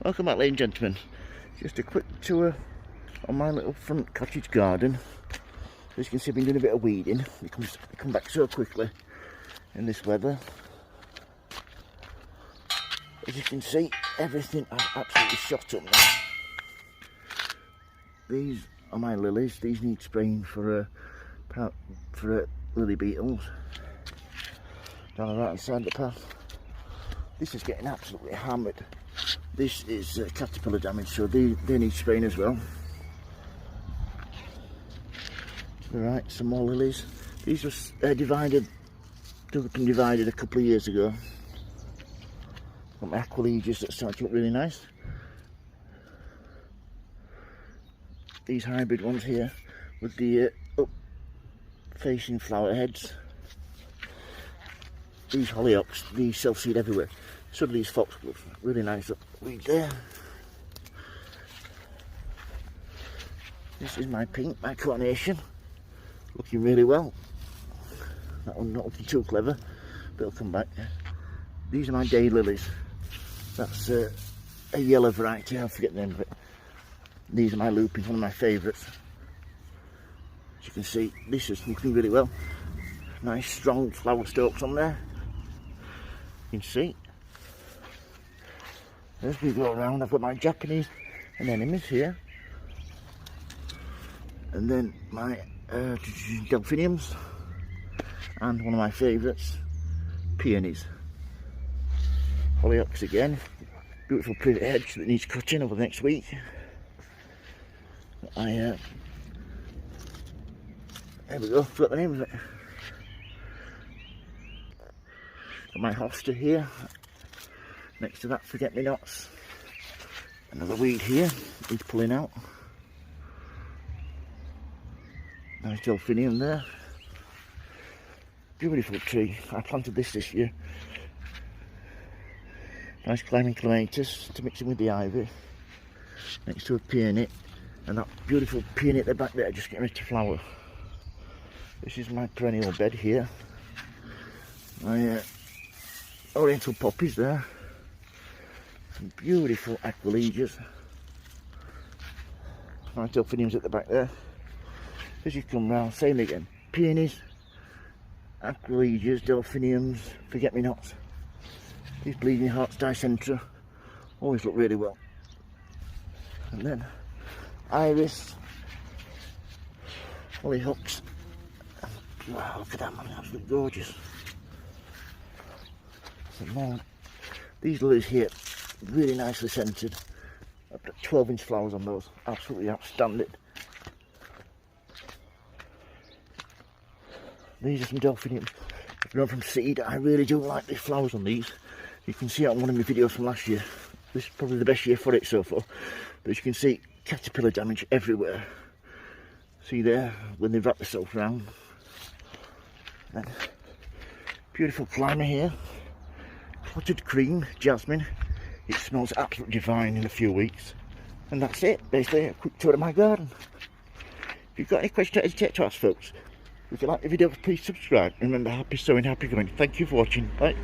Welcome back, ladies and gentlemen. Just a quick tour on my little front cottage garden. As you can see, I've been doing a bit of weeding. They come back so quickly in this weather. As you can see, everything I've absolutely shot up now. These are my lilies. These need spraying for lily beetles. Down the right hand side of the path. This is getting absolutely hammered. This is caterpillar damage, so they need spraying as well. To the right, some more lilies. These were divided a couple of years ago. Got my aqualegias that start to look really nice. These hybrid ones here with the up-facing flower heads. These hollyhocks, these self-seed everywhere. So do these foxgloves, really nice up weed there. This is my pink, my carnation, looking really well. That one not looking too clever, but it'll come back. These are my day lilies. That's a yellow variety, I forget the name of it. These are my lupins, one of my favourites. As you can see, this is looking really well. Nice strong flower stalks on there. You can see. As we go around, I've got my Japanese anemones here. And then my delphiniums. And one of my favourites, peonies. Hollyhocks again. Beautiful privet hedge that needs cutting over the next week. There we go, forgot the name of it. Got my hosta here. Next to that, forget-me-nots. Another weed here, needs pulling out. Nice delphinium there. Beautiful tree. I planted this year. Nice climbing clematis to mix in with the ivy. Next to a peony. And that beautiful peony at the back there, just getting ready to flower. This is my perennial bed here. My oriental poppies there. Some beautiful aqualegias. My delphiniums at the back there. As you come round, same again. Peonies, aqualegias, delphiniums, forget-me-nots. These bleeding hearts, dicentra, always look really well. And then iris, hollyhocks. Wow, look at that man, absolutely gorgeous. Some more. These lilies here, really nicely scented. I've got 12-inch flowers on those, absolutely outstanding. These are some delphiniums. I've grown from seed. I really do like the flowers on these. You can see it on one of my videos from last year. This is probably the best year for it so far. But as you can see, caterpillar damage everywhere. See there, when they wrap themselves around. And beautiful climber here. Clotted cream, jasmine. It smells absolutely divine in a few weeks. And that's it, basically a quick tour of my garden. If you've got any questions, don't hesitate to ask, folks. If you like the video, please subscribe. Remember, happy sowing, happy growing. Thank you for watching. Bye.